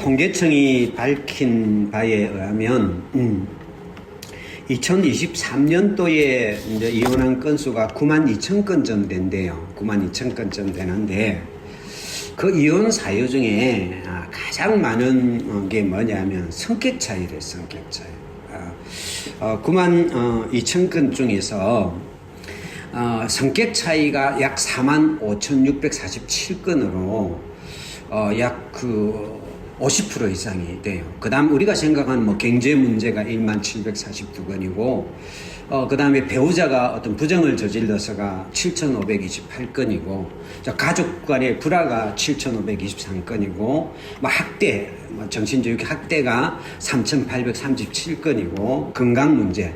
통계청이 밝힌 바에 의하면 2023년도에 이제 이혼한 건수가 92,000건 좀 된대요. 92,000건 되는데 그 이혼 사유 중에 가장 많은 게 뭐냐면 성격 차이래요. 성격 차이. 92,000건 중에서 성격 차이가 약 45,647건으로 약 50% 이상이 돼요. 그 다음 우리가 생각하는 뭐 경제 문제가 1742건이고, 그 다음에 배우자가 어떤 부정을 저질러서가 7528건이고, 가족 간의 불화가 7523건이고, 뭐 학대, 정신교육 학대가 3837건이고, 건강 문제,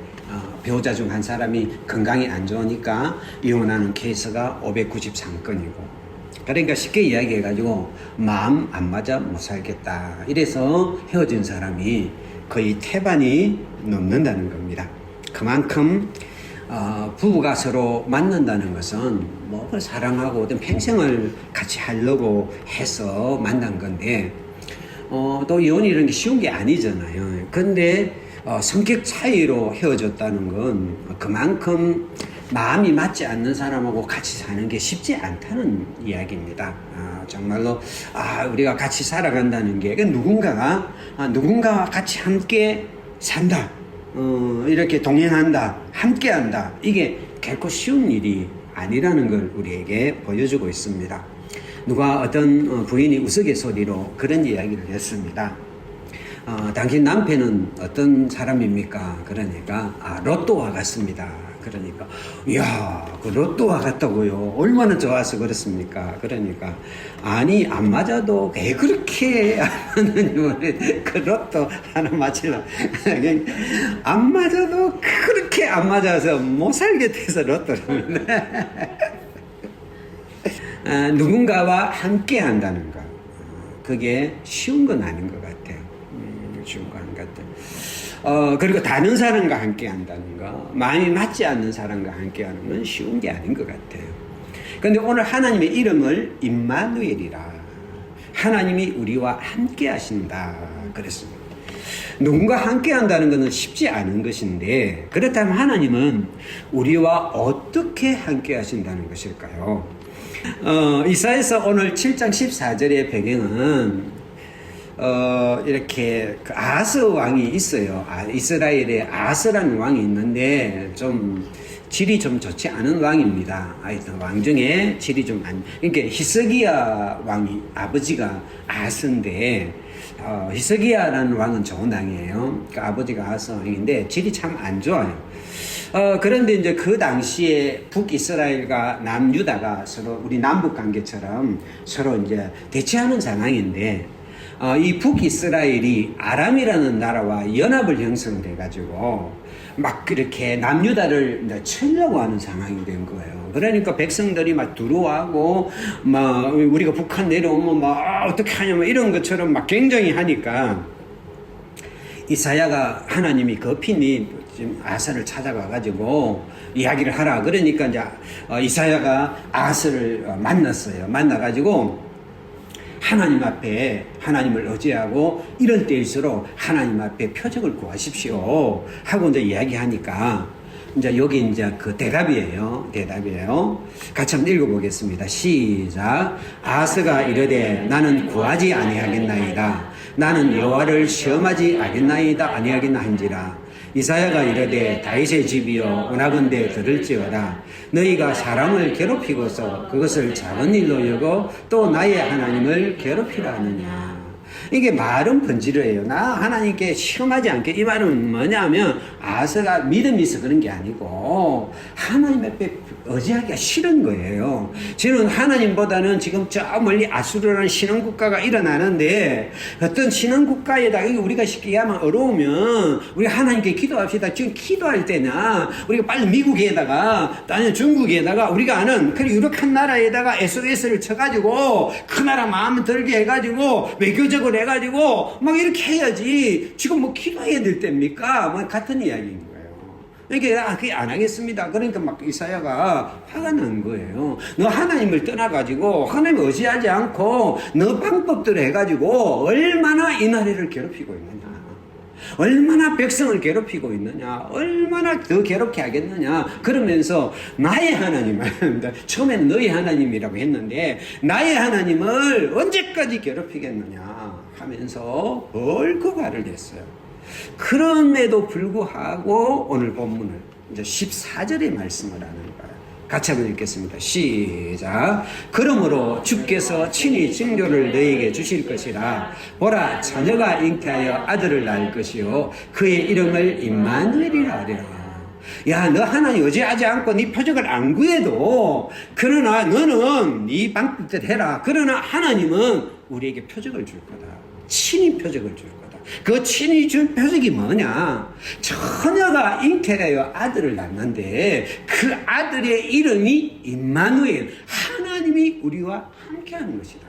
배우자 중 한 사람이 건강이 안 좋으니까 이혼하는 케이스가 593건이고, 그러니까 쉽게 이야기해가지고 마음 안 맞아 못 살겠다 이래서 헤어진 사람이 거의 태반이 넘는다는 겁니다. 그만큼 부부가 서로 만난다는 것은 뭐 사랑하고 어떤 평생을 같이 하려고 해서 만난 건데, 또 이혼이 이런 게 쉬운 게 아니잖아요. 근데 성격 차이로 헤어졌다는 건 그만큼 마음이 맞지 않는 사람하고 같이 사는 게 쉽지 않다는 이야기입니다. 정말로 우리가 같이 살아간다는 게 누군가와 같이 함께 산다, 이렇게 동행한다, 함께한다, 이게 결코 쉬운 일이 아니라는 걸 우리에게 보여주고 있습니다. 누가 어떤 부인이 우스갯소리로 그런 이야기를 했습니다. 당신 남편은 어떤 사람입니까? 그러니까 로또와 같습니다. 그러니까 이야, 그 로또와 같다고요? 얼마나 좋아서 그렇습니까? 그러니까 아니, 안 맞아도 왜 그렇게 하느님은 그 로또 하나 맞히나 안 맞아도 그렇게 안 맞아서 못 살게 돼서 로또랍니다. 누군가와 함께 한다는 것, 그게 쉬운 건 아닌 것 같아요. 쉬운 거 아닌 것 같아요. 그리고 다른 사람과 함께 한다는 거, 마음이 맞지 않는 사람과 함께 하는 건 쉬운 게 아닌 것 같아요. 그런데 오늘 하나님의 이름을 임마누엘이라, 하나님이 우리와 함께 하신다 그랬습니다. 누군가 함께 한다는 것은 쉽지 않은 것인데, 그렇다면 하나님은 우리와 어떻게 함께 하신다는 것일까요? 이사야서 오늘 7장 14절의 배경은 이렇게 그 아하스 왕이 있어요. 이스라엘에 아하스라는 왕이 있는데 좀 질이 좀 좋지 않은 왕입니다. 왕 중에 질이 좀 그러니까 히스기야 왕이 아버지가 아하스인데, 히스기야라는 왕은 좋은 왕이에요. 그러니까 아버지가 아하스 왕인데 질이 참 안 좋아요. 그런데 이제 그 당시에 북이스라엘과 남유다가 서로 우리 남북 관계처럼 서로 이제 대치하는 상황인데, 이 북이스라엘이 아람이라는 나라와 연합을 형성돼가지고 막 그렇게 남유다를 이제 치려고 하는 상황이 된 거예요. 그러니까 백성들이 막 두려워하고, 막 우리가 북한 내려오면 막 어떻게 하냐, 막 이런 것처럼 막 굉장히 하니까 이사야가 하나님이 급히 지금 아하스를 찾아가가지고 이야기를 하라. 그러니까 이제 이사야가 아하스를 만났어요. 만나가지고 하나님 앞에 하나님을 의지하고 이럴 때일수록 하나님 앞에 표적을 구하십시오 하고 이제 이야기하니까, 이제 여기 이제 그 대답이에요. 같이 한번 읽어보겠습니다. 시작. 아하스가 이르되 나는 구하지 아니하겠나이다. 나는 여호와를 시험하지 아니하겠나 한지라. 이사야가 이르되 다윗의 집이여 원하건대 들을지어다. 너희가 사람을 괴롭히고서 그것을 작은 일로 여고 또 나의 하나님을 괴롭히라 하느냐. 이게 말은 번지르예요. 나 하나님께 시험하지 않게. 이 말은 뭐냐면 아하스가 믿음이 있어 그런 게 아니고 하나님 앞에 의지하기가 싫은 거예요. 저는 하나님보다는 지금 저 멀리 아수르라는 신흥국가가 일어나는데, 어떤 신흥국가에다 우리가 쉽게 하면 어려우면 우리가 하나님께 기도합시다. 지금 기도할 때나 우리가 빨리 미국에다가 아니면 중국에다가 우리가 아는 그 유력한 나라에다가 SOS를 쳐가지고 그 나라 마음 들게 해가지고 외교적으로 해가지고 막 이렇게 해야지. 지금 뭐 기도해야 될 때입니까? 뭐 같은 이야기인 거예요. 그러니까 그게 안 하겠습니다. 그러니까 막 이사야가 화가 난 거예요. 너 하나님을 떠나가지고 하나님을 의지하지 않고 너 방법대로 해가지고 얼마나 이 나라를 괴롭히고 있느냐. 얼마나 백성을 괴롭히고 있느냐. 얼마나 더 괴롭게 하겠느냐. 그러면서 나의 하나님을 처음에는 너의 하나님이라고 했는데 나의 하나님을 언제까지 괴롭히겠느냐 하면서 벌컥 화를 냈어요. 그럼에도 불구하고 오늘 본문을 이제 14절의 말씀을 하는 거예요. 같이 한번 읽겠습니다. 시작. 그러므로 주께서 친히 징조를 너에게 주실 것이라. 보라, 자녀가 잉태하여 아들을 낳을 것이요 그의 이름을 임마누엘이라 하리라. 야, 너 하나님 의지하지 않고 네 표적을 안 구해도 그러나 너는 네 방법대로 해라. 그러나 하나님은 우리에게 표적을 줄 거다. 친히 표적을 줄 거다. 그 친히 준 표적이 뭐냐? 처녀가 잉태하여 아들을 낳는데 그 아들의 이름이 임마누엘, 하나님이 우리와 함께하는 것이다.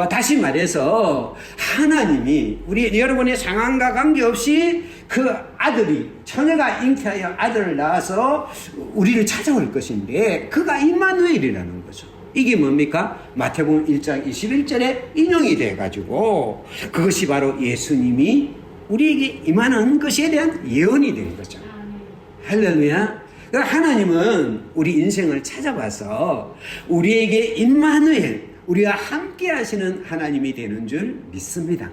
다시 말해서 하나님이 우리 여러분의 상황과 관계없이 그 아들이 처녀가 잉태하여 아들을 낳아서 우리를 찾아올 것인데 그가 임마누엘이라는 거죠. 이게 뭡니까? 마태복음 1장 21절에 인용이 돼가지고 그것이 바로 예수님이 우리에게 임하는 것에 대한 예언이 된 거죠. 할렐루야. 하나님은 우리 인생을 찾아봐서 우리에게 임마누엘, 우리와 함께 하시는 하나님이 되는 줄 믿습니다.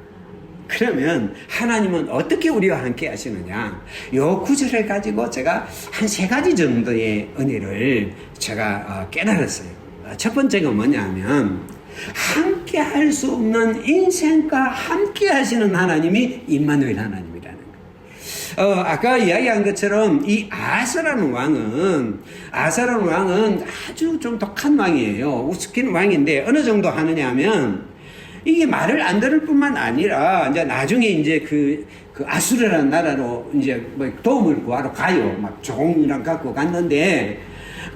그러면 하나님은 어떻게 우리와 함께 하시느냐? 요 구절을 가지고 제가 한 3가지 정도의 은혜를 제가 깨달았어요. 첫 번째가 뭐냐면 함께 할 수 없는 인생과 함께 하시는 하나님이 임마누엘 하나님이라는 거예요. 아까 이야기한 것처럼 이 아사라는 왕은 아주 좀 독한 왕이에요. 우습긴 왕인데 어느 정도 하느냐 하면 이게 말을 안 들을 뿐만 아니라 이제 나중에 이제 그 아수르라는 나라로 이제 뭐 도움을 구하러 가요. 막 종이랑 갖고 갔는데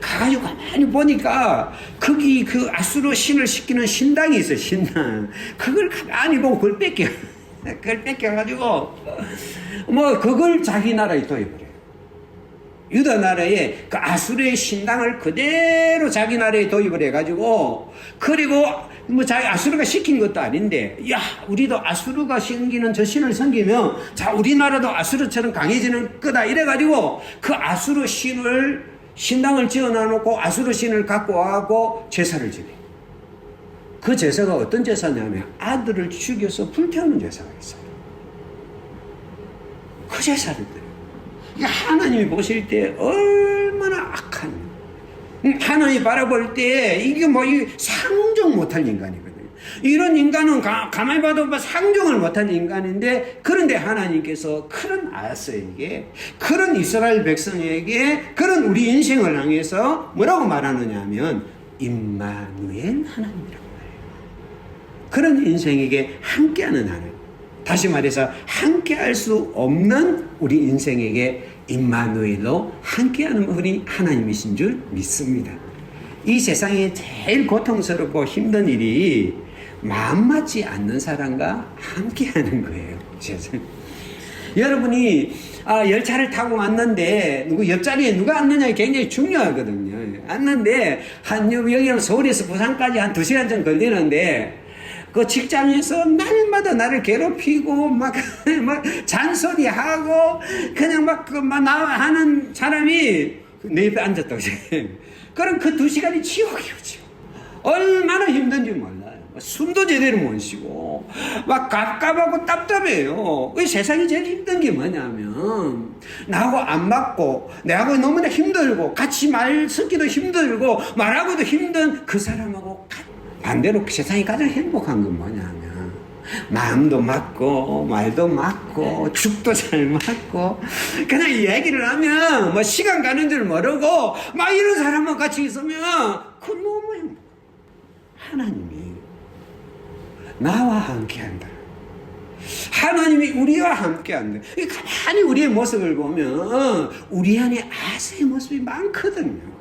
가가지고 가만히 보니까 거기 그 아수르 신을 시키는 신당이 있어요. 신당. 그걸 가만히 보고 그걸 뺏겨. 그걸 뺏겨가지고 뭐 그걸 자기 나라에 도입을 해요. 유다 나라에 그 아수르의 신당을 그대로 자기 나라에 도입을 해가지고 그리고 뭐 자기 아수르가 시킨 것도 아닌데 야 우리도 아수르가 섬기는 저 신을 섬기면 자 우리나라도 아수르처럼 강해지는 거다 이래가지고 그 아수르 신당을 지어놔놓고 아수르 신을 갖고 와고 제사를 지내. 그 제사가 어떤 제사냐면 아들을 죽여서 불태우는 제사가 있어요. 그 제사를 드려요. 하나님이 보실 때 얼마나 악한, 하나님이 바라볼 때 이게 뭐 상종 못할 인간이거든요. 이런 인간은 가만히 봐도 상종을 못한 인간인데 그런데 하나님께서 그런 아스에게 그런 이스라엘 백성에게 그런 우리 인생을 향해서 뭐라고 말하느냐 하면 임마누엘 하나님이라고 말해요. 그런 인생에게 함께하는 하나님, 다시 말해서 함께할 수 없는 우리 인생에게 임마누엘로 함께하는 우리 하나님이신 줄 믿습니다. 이 세상에 제일 고통스럽고 힘든 일이 마음 맞지 않는 사람과 함께 하는 거예요. 여러분이 열차를 타고 왔는데 옆자리에 누가 앉느냐 굉장히 중요하거든요. 앉는데 여기는 서울에서 부산까지 한 2시간 정도 걸리는데 그 직장에서 날마다 나를 괴롭히고 막 잔소리하고 그냥 막 하는 사람이 내 옆에 앉았다고. 그럼 그 2시간이 지옥이에요, 지옥. 얼마나 힘든지 몰라요. 숨도 제대로 못 쉬고 막 갑갑하고 답답해요. 이 세상이 제일 힘든 게 뭐냐면 나하고 안 맞고 내하고 너무나 힘들고 같이 말 섞기도 힘들고 말하고도 힘든 그 사람하고 반대로 세상이 가장 행복한 건 뭐냐면 마음도 맞고 말도 맞고 죽도 잘 맞고 그냥 얘기를 하면 뭐 시간 가는 줄 모르고 막 이런 사람과 같이 있으면 그 너무 행복. 하나님이 나와 함께한다. 하나님이 우리와 함께한다. 가만히 우리의 모습을 보면 우리 안에 아스의 모습이 많거든요.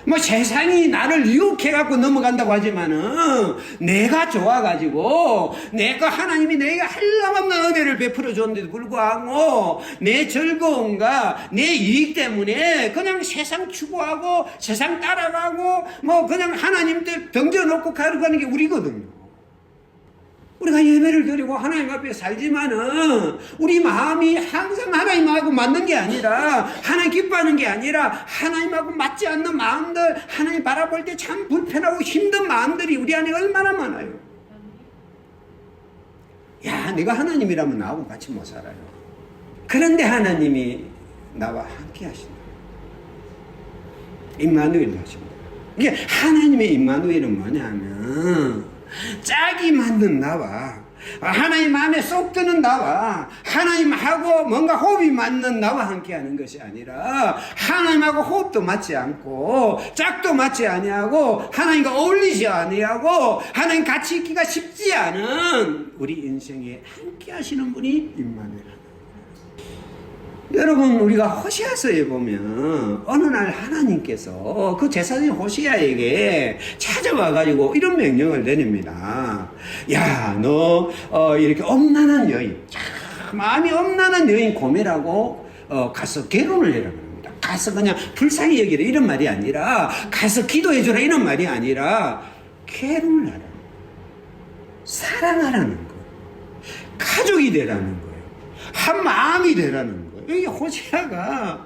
뭐 세상이 나를 유혹해갖고 넘어간다고 하지만은 내가 좋아가지고 내가 하나님이 내게 한량없는 은혜를 베풀어 줬는데도 불구하고 내 즐거움과 내 이익 때문에 그냥 세상 추구하고 세상 따라가고 뭐 그냥 하나님 때 던져놓고 가는 게 우리거든요. 우리가 예배를 드리고 하나님 앞에 살지만은 우리 마음이 항상 하나님하고 맞는 게 아니라 하나님 기뻐하는 게 아니라 하나님하고 맞지 않는 마음들, 하나님 바라볼 때 참 불편하고 힘든 마음들이 우리 안에 얼마나 많아요. 야, 내가 하나님이라면 나하고 같이 못 살아요. 그런데 하나님이 나와 함께 하신다. 임마누엘 하십니다. 이게 하나님의 임마누엘은 뭐냐면 짝이 맞는 나와 하나님 마음에 쏙 드는 나와 하나님하고 뭔가 호흡이 맞는 나와 함께하는 것이 아니라 하나님하고 호흡도 맞지 않고 짝도 맞지 아니하고 하나님과 어울리지 아니하고 하나님 같이 있기가 쉽지 않은 우리 인생에 함께하시는 분이 임마누엘. 여러분, 우리가 호시아서에 보면 어느 날 하나님께서 그 제사장인 호시아에게 찾아와가지고 이런 명령을 내립니다. 야, 너 이렇게 엄난한 여인, 마음이 엄난한 여인 고메라고 가서 결혼을 해라 그럽니다. 가서 그냥 불쌍히 여기라 이런 말이 아니라 가서 기도해주라 이런 말이 아니라 결혼을 하라, 사랑하라는 거예요. 가족이 되라는 거예요. 한 마음이 되라는 거예요. 이 호시아가,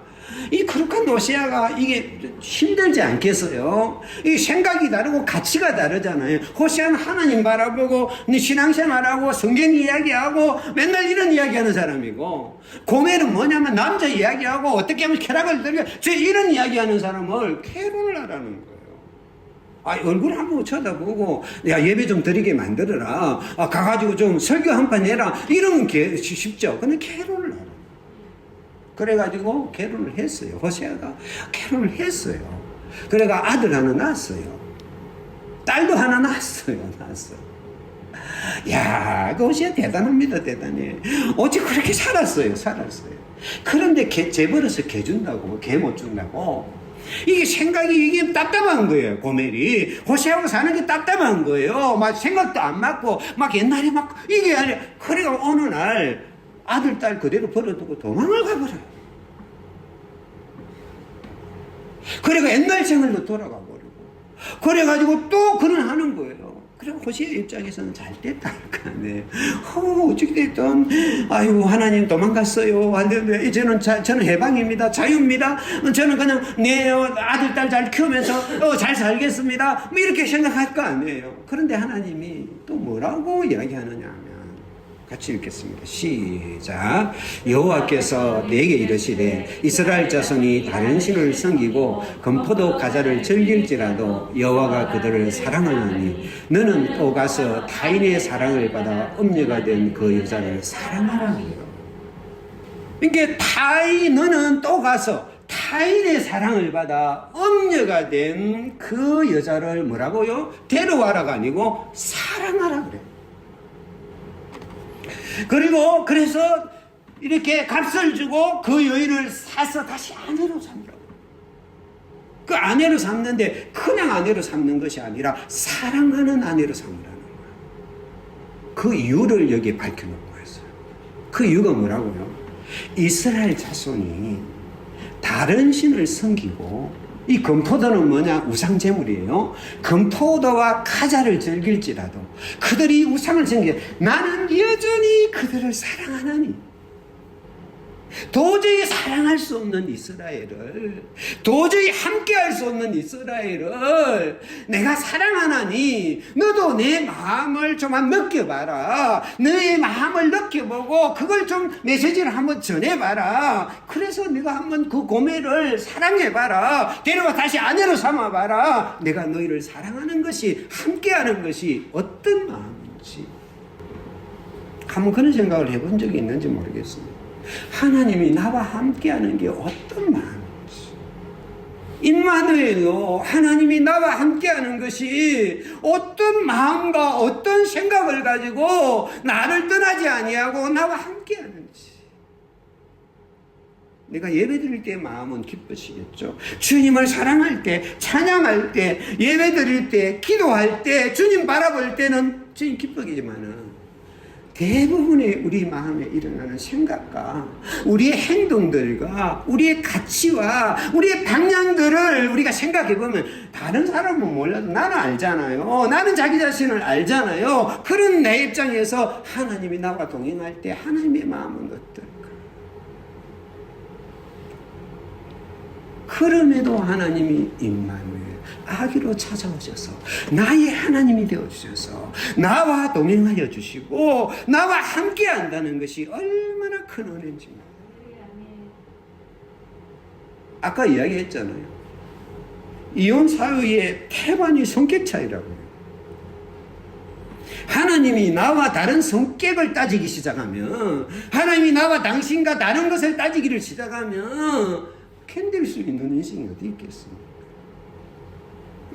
이 거룩한 호시아가 이게 힘들지 않겠어요? 이 생각이 다르고 가치가 다르잖아요. 호시아는 하나님 바라보고 신앙생활하고 성경 이야기하고 맨날 이런 이야기하는 사람이고, 고멜은 뭐냐면 남자 이야기하고 어떻게 하면 쾌락을 들게 이런 이야기하는 사람을 결혼을 하라는 거예요. 아, 얼굴 한번 쳐다보고 야, 예배 좀 드리게 만들어라, 가가지고 좀 설교 한 판 해라 이러면 쉽죠. 근데 결혼을 하라. 그래가지고 결혼을 했어요. 호세아가 결혼을 했어요. 그래가 아들 하나 낳았어요. 딸도 하나 낳았어요. 야, 그 호세아 대단합니다. 대단해. 어찌 그렇게 살았어요. 그런데 재벌에서 개 준다고, 개 못 준다고. 이게 생각이 이게 답답한 거예요. 고멜이 호세아하고 사는 게 답답한 거예요. 막 생각도 안 맞고 막 옛날에 막 이게 아니라. 그래가 어느 날 아들 딸 그대로 버려두고 도망을 가버려요. 그래가 옛날 생활로 돌아가 버리고, 그래가지고 또 그는 하는 거예요. 그리고 호시아 입장에서는 잘 됐다 할까, 네. 어떻게 됐든, 아이고, 하나님 도망갔어요. 안 되는데, 저는 해방입니다. 자유입니다. 저는 그냥 내 아들, 딸 잘 키우면서 잘 살겠습니다. 뭐 이렇게 생각할 거 아니에요. 그런데 하나님이 또 뭐라고 이야기하느냐 하면, 같이 읽겠습니다. 시작. 여호와께서 내게 이르시되 이스라엘 자손이 다른 신을 섬기고 금포도 과자를 즐길지라도 여호와가 그들을 사랑하노니 너는 또 가서 타인의 사랑을 받아 음녀가 된 그 여자를 사랑하라 해요. 그러니까 너는 또 가서 타인의 사랑을 받아 음녀가 된 그 여자를 뭐라고요? 데려와라가 아니고 사랑하라 그래요. 그리고 그래서 이렇게 값을 주고 그 여인을 사서 다시 아내로 삼으라고. 그 아내로 삼는데 그냥 아내로 삼는 것이 아니라 사랑하는 아내로 삼으라는 거예요. 그 이유를 여기에 밝혀놓고 있어요. 그 이유가 뭐라고요? 이스라엘 자손이 다른 신을 섬기고, 이 금포도는 뭐냐? 우상제물이에요. 금포도와 카자를 즐길지라도 그들이 우상을 섬기게 나는 여전히 그들을 사랑하나니. 도저히 사랑할 수 없는 이스라엘을, 도저히 함께할 수 없는 이스라엘을 내가 사랑하나니 너도 내 마음을 좀 한번 느껴봐라. 너의 마음을 느껴보고 그걸 좀 메시지를 한번 전해봐라. 그래서 네가 한번 그 고멜을 사랑해봐라. 데려와 다시 아내로 삼아봐라. 내가 너희를 사랑하는 것이, 함께하는 것이 어떤 마음인지 한번 그런 생각을 해본 적이 있는지 모르겠습니다. 하나님이 나와 함께하는 게 어떤 마음인지, 임마누엘로 하나님이 나와 함께하는 것이 어떤 마음과 어떤 생각을 가지고 나를 떠나지 아니하고 나와 함께하는지, 내가 예배드릴 때 마음은 기쁘시겠죠. 주님을 사랑할 때, 찬양할 때, 예배드릴 때, 기도할 때, 주님 바라볼 때는 주님 기쁘겠지만은 대부분의 우리 마음에 일어나는 생각과 우리의 행동들과 우리의 가치와 우리의 방향들을 우리가 생각해 보면 다른 사람은 몰라도 나는 알잖아요. 나는 자기 자신을 알잖아요. 그런 내 입장에서 하나님이 나와 동행할 때 하나님의 마음은 어떨까? 그럼에도 하나님이 임마누엘 아기로 찾아오셔서 나의 하나님이 되어주셔서 나와 동행하여 주시고 나와 함께 한다는 것이 얼마나 큰 은혜인지. 아까 이야기했잖아요. 이혼 사유의 태반이 성격 차이라고요. 하나님이 나와 다른 성격을 따지기 시작하면, 하나님이 나와 당신과 다른 것을 따지기를 시작하면 견딜 수 있는 인생이 어디 있겠습니까?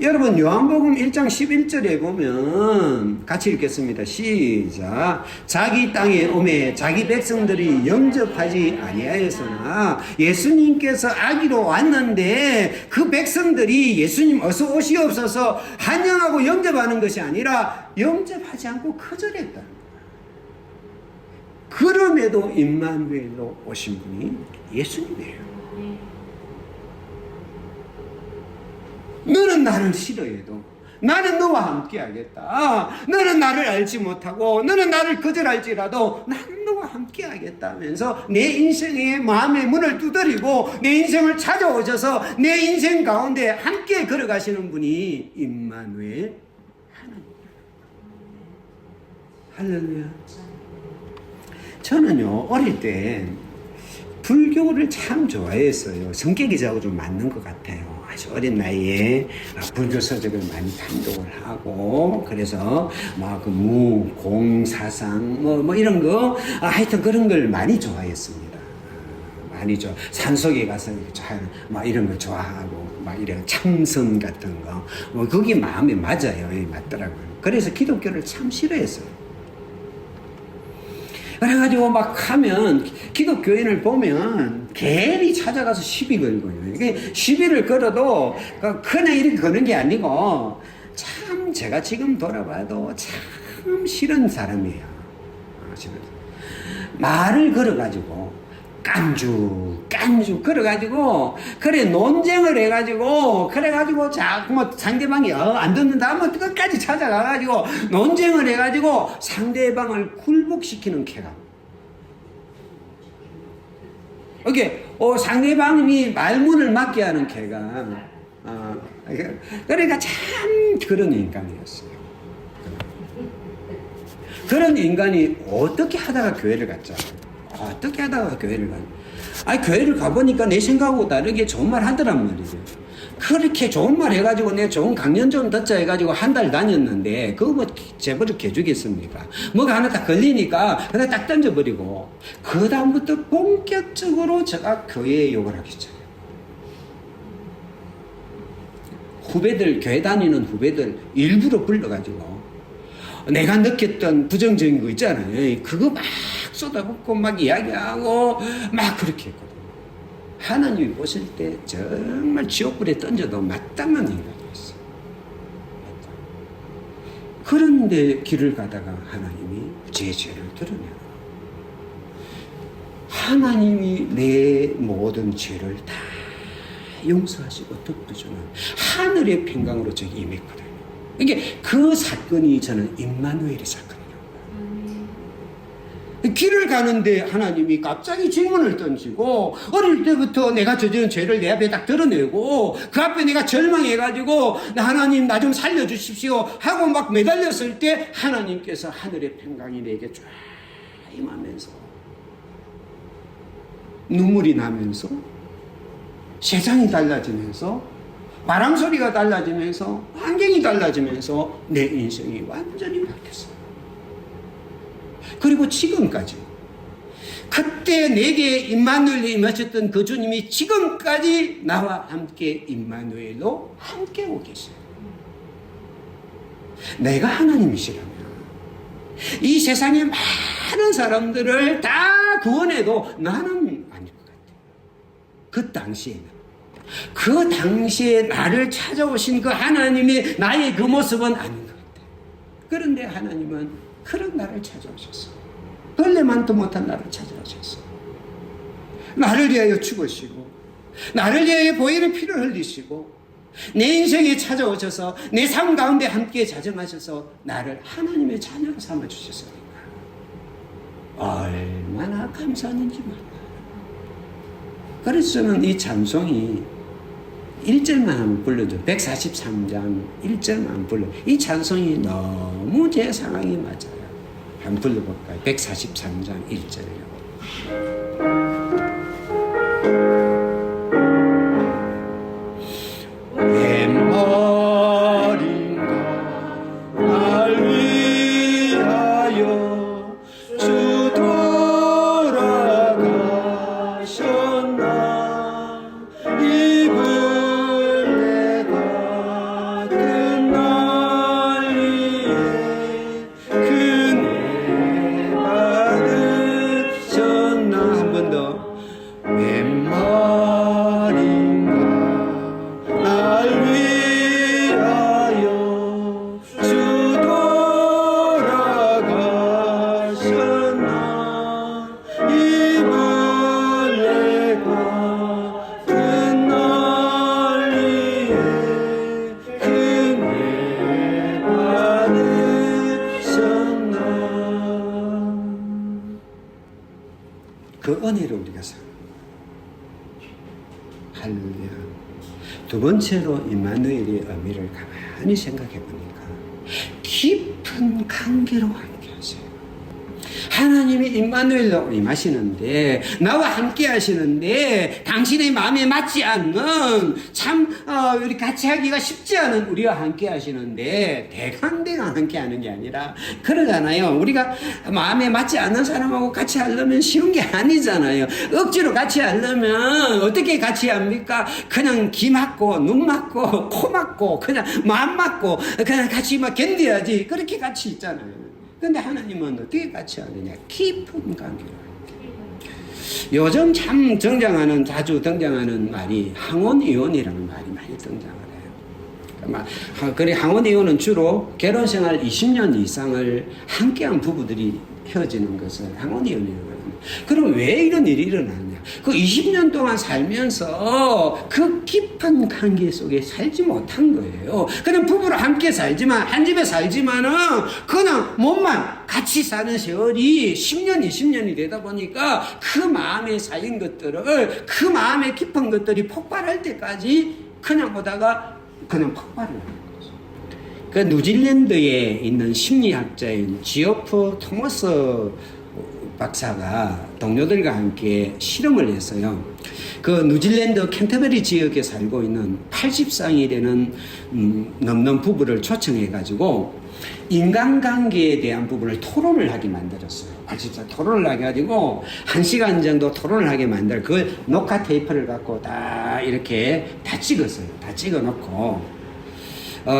여러분, 요한복음 1장 11절에 보면 같이 읽겠습니다. 시작. 자기 땅에 오매 자기 백성들이 영접하지 아니하였으나 예수님께서 아기로 왔는데 그 백성들이 예수님 어서 오시옵소서 환영하고 영접하는 것이 아니라 영접하지 않고 거절했다. 그럼에도 임마누엘로 오신 분이 예수님이에요. 너는 나를 싫어해도 나는 너와 함께 하겠다. 너는 나를 알지 못하고 너는 나를 거절할지라도 나는 너와 함께 하겠다면서 내 인생의 마음의 문을 두드리고 내 인생을 찾아오셔서 내 인생 가운데 함께 걸어가시는 분이 임마누엘 하나님. 할렐루야. 저는요 어릴 때 불교를 참 좋아했어요. 성격이 저하고 좀 맞는 것 같아요. 아주 어린 나이에 불교 서적을 많이 탐독을 하고, 그래서 막 그 무, 공, 사상 뭐 이런 거 하여튼 그런 걸 많이 좋아했습니다. 많이 산속에 가서 막 이런 거 좋아하고 막 이런 참선 같은 거 그게 마음에 맞아요. 맞더라고요. 그래서 기독교를 참 싫어했어요. 그래가지고 막 하면 기독교인을 보면 괜히 찾아가서 시비 걸고요. 이게 시비를 걸어도 그냥 이렇게 거는 게 아니고 참 제가 지금 돌아봐도 참 싫은 사람이에요. 말을 걸어가지고 깐죽 걸어가지고 그래 논쟁을 해가지고 그래가지고 자꾸 뭐 상대방이 안 듣는다 하면 끝까지 찾아가가지고 논쟁을 해가지고 상대방을 굴복시키는 쾌감. 이게 상대방이 말문을 막게 하는 쾌감. 그러니까 참 그런 인간이었어요. 그런 인간이 어떻게 하다가 교회를 갔죠? 어떻게 하다가 교회를 가냐. 아니, 교회를 가보니까 내 생각하고 다르게 좋은 말 하더란 말이죠. 그렇게 좋은 말 해가지고 내 좋은 강연 좀 듣자 해가지고 한 달 다녔는데, 그거 뭐 재버릇 해주겠습니까? 뭐가 하나 딱 걸리니까 그냥 딱 던져버리고, 그다음부터 본격적으로 제가 교회에 욕을 하기 시작해요. 후배들, 교회 다니는 후배들 일부러 불러가지고, 내가 느꼈던 부정적인 거 있잖아요. 그거 막 쏟아붓고 막 이야기하고 막 그렇게 했거든요. 하나님이 보실 때 정말 지옥불에 던져도 마땅한 인간이었어요. 그런데 길을 가다가 하나님이 제 죄를 드러내요. 하나님이 내 모든 죄를 다 용서하시고 덮어주는 하늘의 평강으로 저기 임했거든요. 이게 그 사건이 저는 임마누엘의 사건이라고. 길을 가는데 하나님이 갑자기 질문을 던지고, 어릴 때부터 내가 저지른 죄를 내 앞에 딱 드러내고, 그 앞에 내가 절망해가지고 하나님 나 좀 살려주십시오 하고 막 매달렸을 때 하나님께서 하늘의 평강이 내게 쫙 임하면서 눈물이 나면서 세상이 달라지면서 바람 소리가 달라지면서 환경이 달라지면서 내 인생이 완전히 바뀌었어요. 그리고 지금까지 그때 내게 임마누엘이 임하셨던 그 주님이 지금까지 나와 함께 임마누엘로 함께하고 계세요. 내가 하나님이시라면 이 세상의 많은 사람들을 다 구원해도 나는 아닐 것 같아요. 그 당시에 나를 찾아오신 그 하나님의 나의 그 모습은 아닌 것 같아. 그런데 하나님은 그런 나를 찾아오셨어. 벌레만도 못한 나를 찾아오셨어. 나를 위하여 죽으시고 나를 위하여 보혈의 피를 흘리시고 내 인생에 찾아오셔서 내 삶 가운데 함께 자정하셔서 나를 하나님의 자녀로 삼아주셨으니까 얼마나 감사하는지 몰라. 그래서 저는 이 찬송이 1절만 한번 불러줘. 143장 1절만 불러. 이 찬송이 너무 제 상황이 맞아요. 한번 불러볼까요? 143장 1절이요. 웬말인가 날 위하여 주 돌아가셨나. 입을 내가 끝날 위에 그네 받으셨나. 한 번 더. 웬말인가 날 위하여 주 돌아가셨나. 입을 내가 끝날 위에 그네 받으셨나. 그 은혜로 우리가 살아. 할렐루야. 두 번째로 임마누엘의 의미를 가만히 생각해 보니까 깊은 관계로 함께 하세요. 하나님이 임마누엘로 임하시는데 나와 함께 하시는데 당신의 마음에 맞지 않는 참 우리 같이 하기가 쉽지 않은 우리와 함께 하시는데 대강대강 함께 하는 게 아니라 그러잖아요. 우리가 마음에 맞지 않는 사람하고 같이 하려면 쉬운 게 아니잖아요. 억지로 같이 하려면 어떻게 같이 합니까? 그냥 귀 막고 눈 막고 코 막고 그냥 마음 막고 그냥 같이 막 견뎌야지. 그렇게 같이 있잖아요. 근데 하나님은 어떻게 같이 하느냐? 깊은 관계로. 요즘 참 자주 등장하는 말이 항혼이혼이라는 말이 많이 등장을 해요. 그래, 항혼이혼은 주로 결혼생활 20년 이상을 함께한 부부들이 헤어지는 것을 항혼이혼이라고 합니다. 그럼 왜 이런 일이 일어나느냐? 그 20년 동안 살면서 그 깊은 관계 속에 살지 못한 거예요. 그냥 부부로 함께 살지만, 한 집에 살지만은 그냥 몸만 같이 사는 세월이 10년, 20년이 되다 보니까 그 마음에 쌓인 것들을, 그 마음에 깊은 것들이 폭발할 때까지 그냥 보다가 그냥 폭발을 하는 거죠. 그 뉴질랜드에 있는 심리학자인 지오프 토머스 박사가 동료들과 함께 실험을 했어요. 그 뉴질랜드 캔터베리 지역에 살고 있는 80쌍이 되는 넘는 부부를 초청해가지고 인간관계에 대한 부분을 토론을 하게 만들었어요. 80쌍 토론을 하게 가지고 1시간 정도 토론을 하게 만들 그걸 녹화 테이프를 갖고 다 이렇게 다 찍었어요. 다 찍어놓고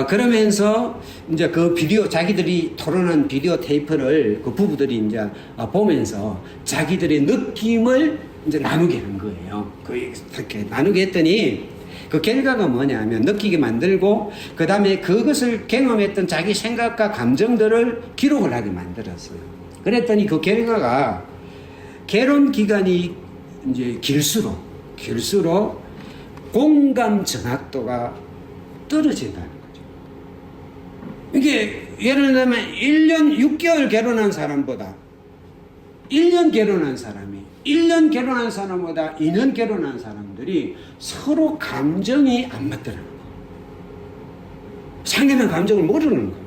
그러면서 이제 그 비디오, 자기들이 토론한 비디오 테이프를 그 부부들이 이제 보면서 자기들의 느낌을 이제 나누게 한 거예요. 그렇게 나누게 했더니 그 결과가 뭐냐면 느끼게 만들고 그 다음에 그것을 경험했던 자기 생각과 감정들을 기록을 하게 만들었어요. 그랬더니 그 결과가 결혼 기간이 이제 길수록 공감 정확도가 떨어진다는 거죠. 이게 예를 들면 1년 6개월 결혼한 사람보다 1년 결혼한 사람이 1년 결혼한 사람보다 2년 결혼한 사람들이 서로 감정이 안 맞더라는 거예요. 상대방 감정을 모르는 거예요.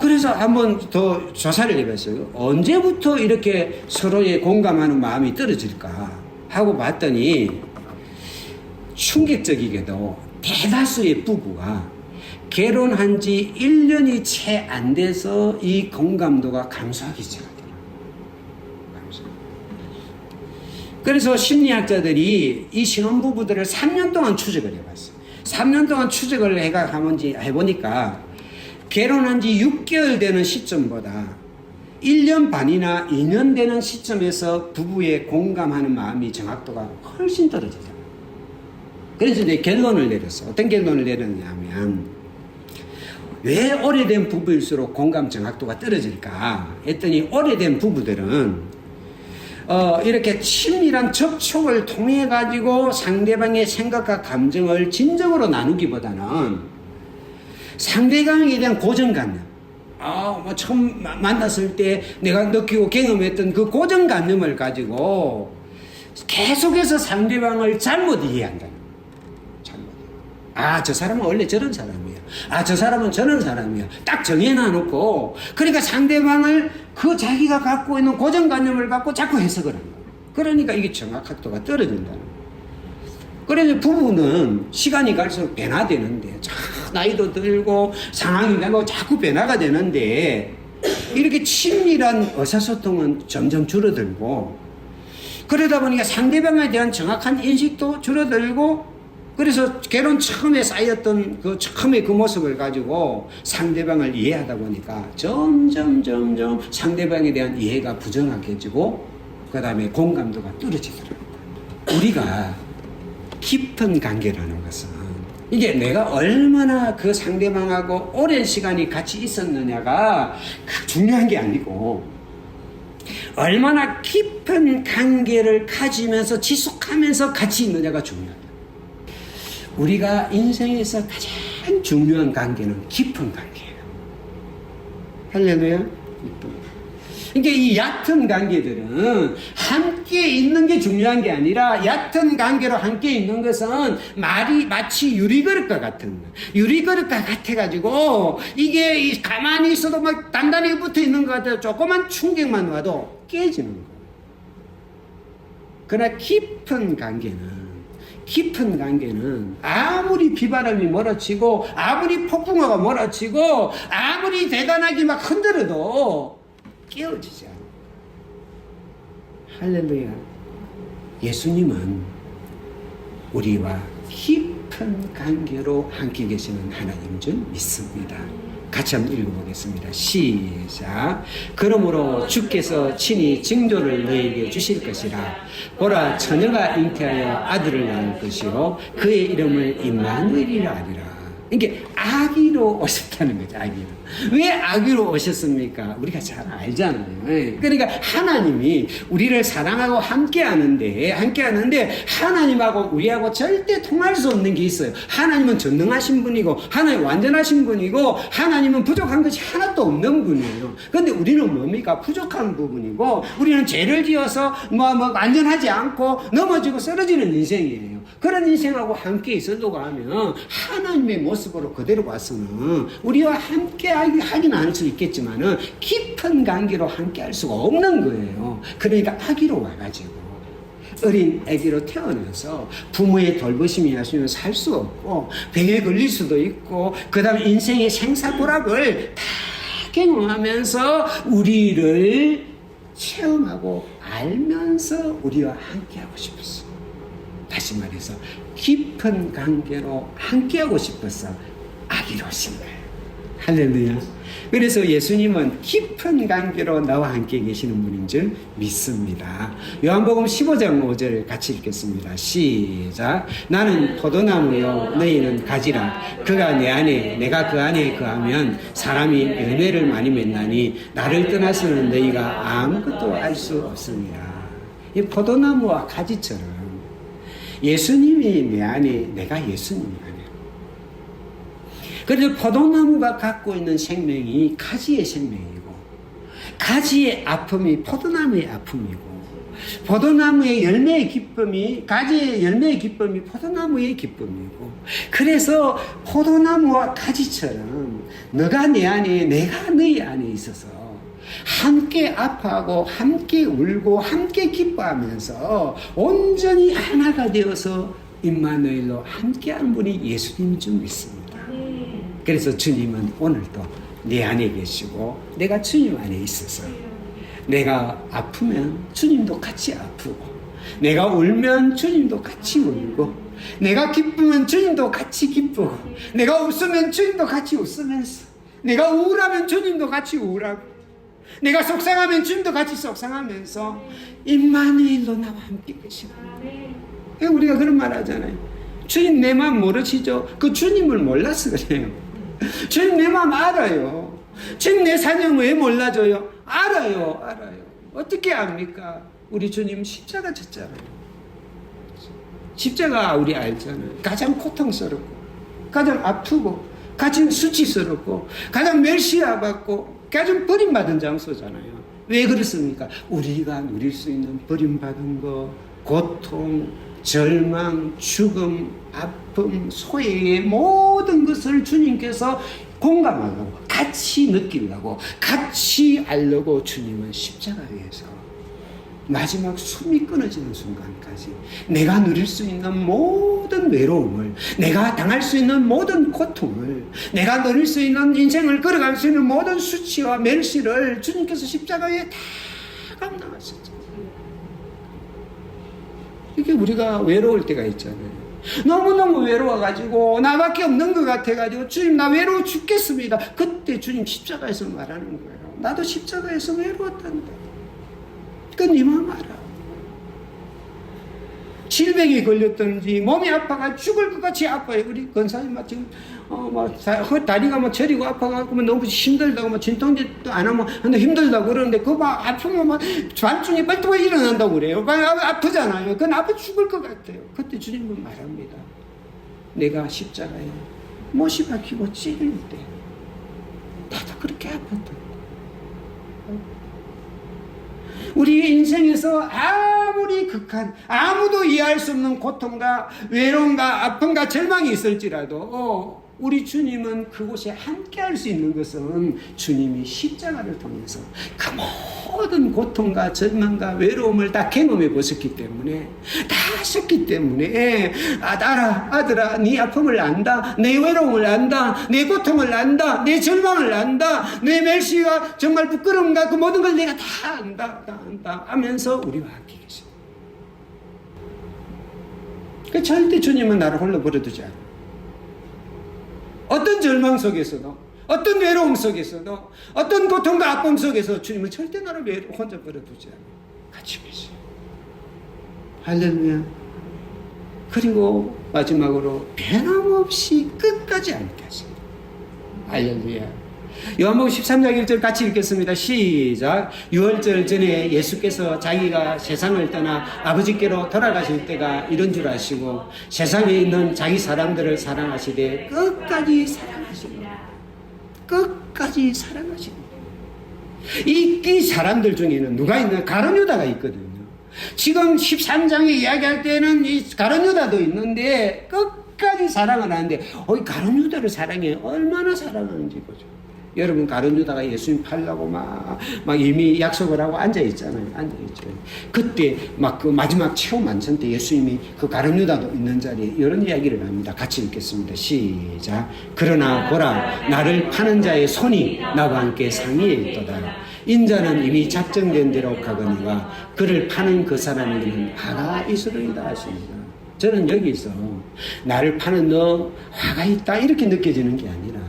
그래서 한번 더 조사를 해봤어요. 언제부터 이렇게 서로의 공감하는 마음이 떨어질까 하고 봤더니 충격적이게도 대다수의 부부가 결혼한 지 1년이 채 안 돼서 이 공감도가 감소하기 시작하더라고요. 그래서 심리학자들이 이 신혼부부들을 3년 동안 추적을 해봤어요. 3년 동안 추적을 해보니까 결혼한 지 6개월 되는 시점보다 1년 반이나 2년 되는 시점에서 부부의 공감하는 마음이 정확도가 훨씬 떨어지잖아요. 그래서 이제 결론을 내렸어. 어떤 결론을 내렸냐면, 왜 오래된 부부일수록 공감 정확도가 떨어질까 했더니, 오래된 부부들은 이렇게 친밀한 접촉을 통해 가지고 상대방의 생각과 감정을 진정으로 나누기보다는 상대방에 대한 고정관념, 처음 만났을 때 내가 느끼고 경험했던 그 고정관념을 가지고 계속해서 상대방을 잘못 이해한다. 저 사람은 원래 저런 사람이야. 저 사람은 저런 사람이야. 딱 정해놔놓고, 그러니까 상대방을 그 자기가 갖고 있는 고정관념을 갖고 자꾸 해석을 한다. 그러니까 이게 정확도가 떨어진다는 거예요. 그래서 부부는 시간이 갈수록 변화되는데, 나이도 들고 상황이 되고 자꾸 변화가 되는데, 이렇게 친밀한 의사소통은 점점 줄어들고, 그러다 보니까 상대방에 대한 정확한 인식도 줄어들고, 그래서 결혼 처음에 쌓였던 처음에 그 모습을 가지고 상대방을 이해하다 보니까 점점 상대방에 대한 이해가 부정확해지고, 그 다음에 공감도가 떨어지더라고요. 우리가 깊은 관계라는 것은, 이게 내가 얼마나 그 상대방하고 오랜 시간이 같이 있었느냐가 중요한 게 아니고, 얼마나 깊은 관계를 가지면서 지속하면서 같이 있느냐가 중요해요. 우리가 인생에서 가장 중요한 관계는 깊은 관계예요. 할렐루야. 그러니까 이 얕은 관계들은 함께 있는 게 중요한 게 아니라, 얕은 관계로 함께 있는 것은 마치 유리그릇과 같은, 유리그릇과 같아가지고 이게 가만히 있어도 막 단단히 붙어 있는 것 같아요. 조그만 충격만 와도 깨지는 거예요. 그러나 깊은 관계는 아무리 비바람이 몰아치고 아무리 폭풍우가 몰아치고 아무리 대단하게 막 흔들어도 깨어지지 않아요. 할렐루야. 예수님은 우리와 깊은 관계로 함께 계시는 하나님인 줄 믿습니다. 같이 한번 읽어보겠습니다. 시작. 그러므로 주께서 친히 징조를 너에게 주실 것이라. 보라, 처녀가 잉태하여 아들을 낳을 것이요 그의 이름을 임마누엘이라 하리라. 이게 아기로 오셨다는 거죠. 아기로. 왜 아기로 오셨습니까? 우리가 잘 알잖아요. 그러니까 하나님이 우리를 사랑하고 함께하는데 하나님하고 우리하고 절대 통할 수 없는 게 있어요. 하나님은 전능하신 분이고 하나님 완전하신 분이고 하나님은 부족한 것이 하나도 없는 분이에요. 그런데 우리는 뭡니까? 부족한 부분이고 우리는 죄를 지어서 완전하지 않고 넘어지고 쓰러지는 인생이에요. 그런 인생하고 함께 있어도가 하면 하나님의 모습으로 그대로 와서는 우리와 함께 하긴 할 수 있겠지만은 깊은 관계로 함께 할 수가 없는 거예요. 그러니까 아기로 와가지고 어린 아기로 태어나서 부모의 돌보심이 없으면 살 수 없고 병에 걸릴 수도 있고 그 다음에 인생의 생사고락을 다 경험하면서 우리를 체험하고 알면서 우리와 함께 하고 싶었어요. 다시 말해서 깊은 관계로 함께하고 싶어서 아기로 오신 거예요. 할렐루야. 그래서 예수님은 깊은 관계로 나와 함께 계시는 분인 줄 믿습니다. 요한복음 15장 5절 같이 읽겠습니다. 시작. 나는 포도나무요 너희는 가지라. 그가 내 안에 내가 그 안에 거하면 사람이 열매를 많이 맺나니 나를 떠나서는 너희가 아무것도 알 수 없습니다. 이 포도나무와 가지처럼 예수님이 내 안에 내가 예수님 안에. 그래서 포도나무가 갖고 있는 생명이 가지의 생명이고 가지의 아픔이 포도나무의 아픔이고 포도나무의 열매의 기쁨이 가지의 열매의 기쁨이 포도나무의 기쁨이고 그래서 포도나무와 가지처럼 너가 내 안에 내가 너희 안에 있어서 함께 아파하고 함께 울고 함께 기뻐하면서 온전히 하나가 되어서 임마누엘로 함께하는 분이 예수님인 줄 믿습니다. 그래서 주님은 오늘도 내 안에 계시고 내가 주님 안에 있어서 내가 아프면 주님도 같이 아프고 내가 울면 주님도 같이 울고 내가 기쁘면 주님도 같이 기쁘고 내가 웃으면 주님도 같이 웃으면서 내가 우울하면 주님도 같이 우울하고 내가 속상하면 주님도 같이 속상하면서 임마누엘로 나와 함께 계시다. 우리가 그런 말 하잖아요. 주님 내 마음 모르시죠? 그 주님을 몰라서 그래요. 주님 내 마음 알아요. 주님 내 사정 왜 몰라줘요? 알아요. 어떻게 압니까? 우리 주님 십자가 졌잖아요. 십자가 우리 알잖아요. 가장 고통스럽고 가장 아프고 가장 수치스럽고 가장 멸시받고 가장 버림받은 장소잖아요. 왜 그렇습니까? 우리가 누릴 수 있는 버림받은 거, 고통, 절망, 죽음, 아픔, 소외의 모든 것을 주님께서 공감하려고, 같이 느끼려고, 같이 알려고 주님은 십자가에서 마지막 숨이 끊어지는 순간까지 내가 누릴 수 있는 모든 외로움을, 내가 당할 수 있는 모든 고통을, 내가 누릴 수 있는 인생을 걸어갈 수 있는 모든 수치와 멸시를 주님께서 십자가에 다 감당하셨죠. 이게 우리가 외로울 때가 있잖아요. 너무너무 외로워가지고 나밖에 없는 것 같아가지고 주님 나 외로워 죽겠습니다. 그때 주님 십자가에서 말하는 거예요. 나도 십자가에서 외로웠단다. 그건 네 마음 알아. 질병에 걸렸든지 몸이 아파가 죽을 것 같이 아파요. 우리 권사님 지금 다리가 저리고 아파가지고 너무 힘들다고 진통제도 안 하면 힘들다고 그러는데 그거 아프면 반중에 빨리빨리 일어난다고 그래요. 아프잖아요. 그건 아파 죽을 것 같아요. 그때 주님은 말합니다. 내가 십자가에 못이 박히고 찔릴 때 나도 그렇게 아팠다. 우리 인생에서 아무리 극한, 아무도 이해할 수 없는 고통과 외로움과 아픔과 절망이 있을지라도 우리 주님은 그곳에 함께 할 수 있는 것은 주님이 십자가를 통해서 그 모든 고통과 절망과 외로움을 다 경험해 보셨기 때문에, 다 하셨기 때문에, 아들아, 네 아픔을 안다, 내 외로움을 안다, 내 고통을 안다, 내 절망을 안다, 내 멸시와 정말 부끄러움과 그 모든 걸 내가 다 안다 하면서 우리와 함께 계십니다. 그 절대 주님은 나를 홀로 버려두지 않아요. 어떤 절망 속에서도, 어떤 외로움 속에서도, 어떤 고통과 아픔 속에서 주님은 절대 나를 혼자 버려두지 않아요. 같이 계세요. 할렐루야. 그리고 마지막으로 변함없이 끝까지 함께 하십니다. 할렐루야. 요한복음 13장 1절 같이 읽겠습니다. 시작. 유월절 전에 예수께서 자기가 세상을 떠나 아버지께로 돌아가실 때가 이런 줄 아시고 세상에 있는 자기 사람들을 사랑하시되 끝까지 사랑하십니다. 끝까지 사랑하십니다. 이 사람들 중에는 누가 있나? 가룟 유다가 있거든요. 지금 13장에 이야기할 때는 이 가룟 유다도 있는데 끝까지 사랑을 하는데 가룟 유다를 사랑해 얼마나 사랑하는지 보죠. 여러분 가룟 유다가 예수님 팔라고 막 이미 약속을 하고 앉아있잖아요. 앉아있죠. 그때 그 마지막 최후 만찬 때 예수님이 그 가룟 유다도 있는 자리에 이런 이야기를 합니다. 같이 읽겠습니다. 시작. 그러나 보라 나를 파는 자의 손이 나와 함께 상위에 있도다. 인자는 이미 작정된 대로 가거니와 그를 파는 그 사람에게는 화가 있으리이다 하십니다. 저는 여기서 나를 파는 너 화가 있다 이렇게 느껴지는 게 아니라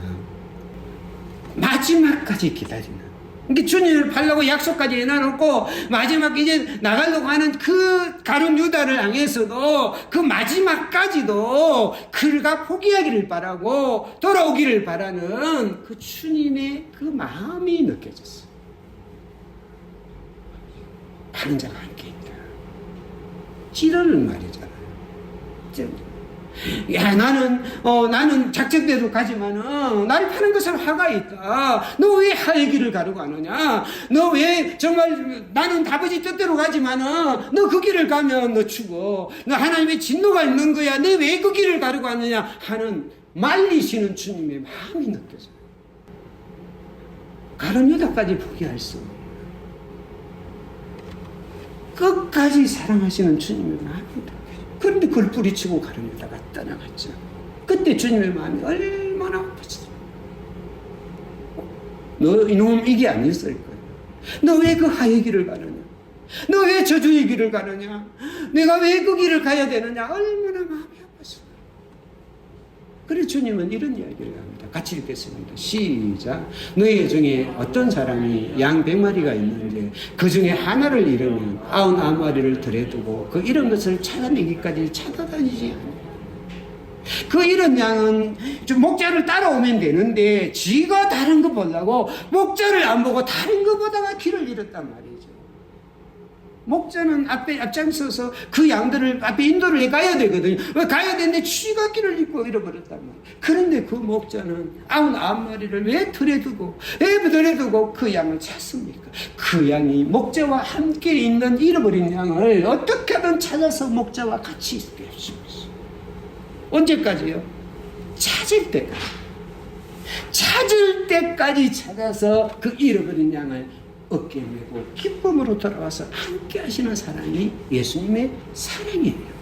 마지막까지 기다리는, 그러니까 주님을 팔려고 약속까지 해놔놓고 마지막 이제 나가려고 하는 그 가룟 유다를 향해서도 그 마지막까지도 그가 포기하기를 바라고 돌아오기를 바라는 그 주님의 그 마음이 느껴졌어요. 파는 자가 함께 있다. 찌르는 말이잖아요. 야, 나는 작정대로 가지만은, 나를 파는 것은 화가 있다. 너 왜 하의 길을 가려고 하느냐? 너 왜 정말, 나는 아버지 뜻대로 가지만은, 너 그 길을 가면 너 죽어. 너 하나님의 진노가 있는 거야. 너 왜 그 길을 가려고 하느냐? 하는 말리시는 주님의 마음이 느껴져요. 가룟 유다까지 포기할 수 없는, 끝까지 사랑하시는 주님의 마음이 느껴져요. 그런데 그걸 뿌리치고 가룟 유다가 떠나갔죠. 그때 주님의 마음이 얼마나 아팠어요. 너 이놈 이게 아니었을 거야. 너 왜 그 하의 길을 가느냐? 너 왜 저주의 길을 가느냐? 내가 왜 그 길을 가야 되느냐? 얼마나 마음이 아팠어. 그래서 주님은 이런 이야기를 합니다. 같이 읽겠습니다. 시작. 너희 중에 어떤 사람이 양 100마리가 있는데 그 중에 하나를 잃으면 99마리를 들여두고 그 잃은 것을 찾아내기까지 찾아다니지 않아요. 그 잃은 양은 좀 목자를 따라오면 되는데 지가 다른 거 보려고 목자를 안 보고 다른 거 보다가 길을 잃었단 말이죠. 목자는 앞장서서 그 양들을 앞에 인도를 해 가야 되거든요. 가야 되는데 쥐가 길을 잃고 잃어버렸단 말이에요. 그런데 그 목자는 99마리를 왜 들여두고 그 양을 찾습니까? 그 양이 목자와 함께 있는 잃어버린 양을 어떻게든 찾아서 목자와 같이 있게 해주십니다. 언제까지요? 찾을 때까지 찾아서 그 잃어버린 양을 어깨에 메고 기쁨으로 돌아와서 함께 하시는 사랑이 예수님의 사랑이에요.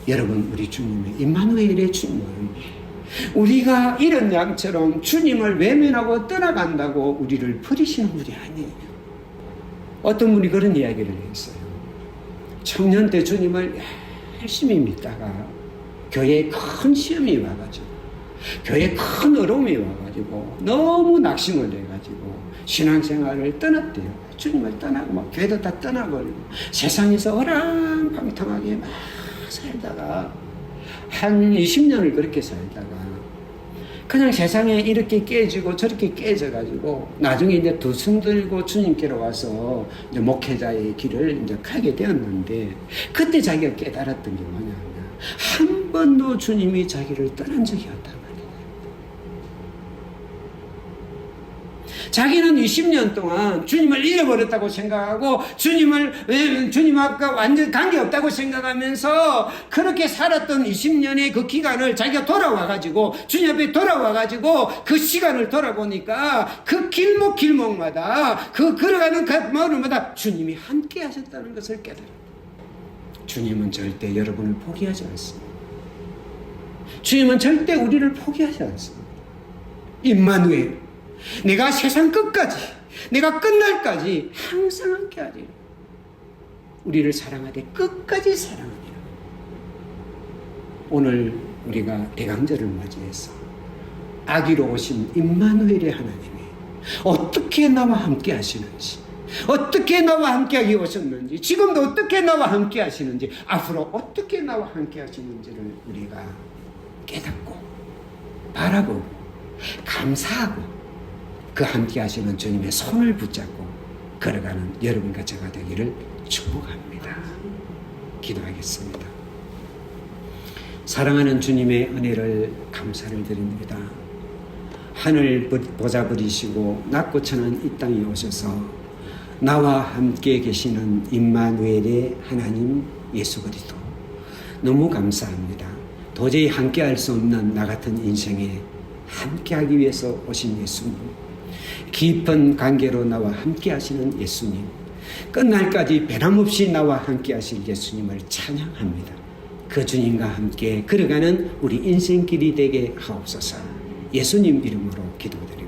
여러분, 우리 주님의 임마누엘의 주님은 우리가 이런 양처럼 주님을 외면하고 떠나간다고 우리를 버리시는 분이 아니에요. 어떤 분이 그런 이야기를 했어요. 청년 때 주님을 열심히 믿다가 교회에 큰 시험이 와가지고 교회에 큰 어려움이 와가지고 너무 낙심을 해가지고 신앙생활을 떠났대요. 주님을 떠나고 막 교회도 다 떠나버리고 세상에서 어랑방탕하게 막 살다가 한 20년을 그렇게 살다가 그냥 세상에 이렇게 깨지고 저렇게 깨져가지고 나중에 이제 두 손 들고 주님께로 와서 이제 목회자의 길을 이제 가게 되었는데 그때 자기가 깨달았던 게 뭐냐면 한 번도 주님이 자기를 떠난 적이 없단 말이에요. 자기는 20년 동안 주님을 잃어버렸다고 생각하고 주님과 완전 관계없다고 생각하면서 그렇게 살았던 20년의 그 기간을 자기가 돌아와가지고 주님 앞에 돌아와가지고 그 시간을 돌아보니까 그 길목마다 그 걸어가는 그 마을마다 주님이 함께 하셨다는 것을 깨달았다. 주님은 절대 여러분을 포기하지 않습니다. 주님은 절대 우리를 포기하지 않습니다. 임마누엘, 내가 세상 끝까지, 내가 끝날까지 항상 함께하리라. 우리를 사랑하되 끝까지 사랑하리라. 오늘 우리가 대강절을 맞이해서 아기로 오신 임마누엘의 하나님이 어떻게 나와 함께 하시는지, 어떻게 나와 함께 하기 오셨는지, 지금도 어떻게 나와 함께 하시는지, 앞으로 어떻게 나와 함께 하시는지를 우리가 깨닫고 바라보고 감사하고 그 함께 하시는 주님의 손을 붙잡고 걸어가는 여러분과 제가 되기를 축복합니다. 기도하겠습니다. 사랑하는 주님의 은혜를 감사를 드립니다. 하늘 보좌 버리시고 낮고 천한 이 땅에 오셔서 나와 함께 계시는 임마누엘의 하나님 예수 그리스도 너무 감사합니다. 도저히 함께할 수 없는 나 같은 인생에 함께하기 위해서 오신 예수님, 깊은 관계로 나와 함께 하시는 예수님, 끝날까지 변함없이 나와 함께 하실 예수님을 찬양합니다. 그 주님과 함께 걸어가는 우리 인생길이 되게 하옵소서. 예수님 이름으로 기도드립니다.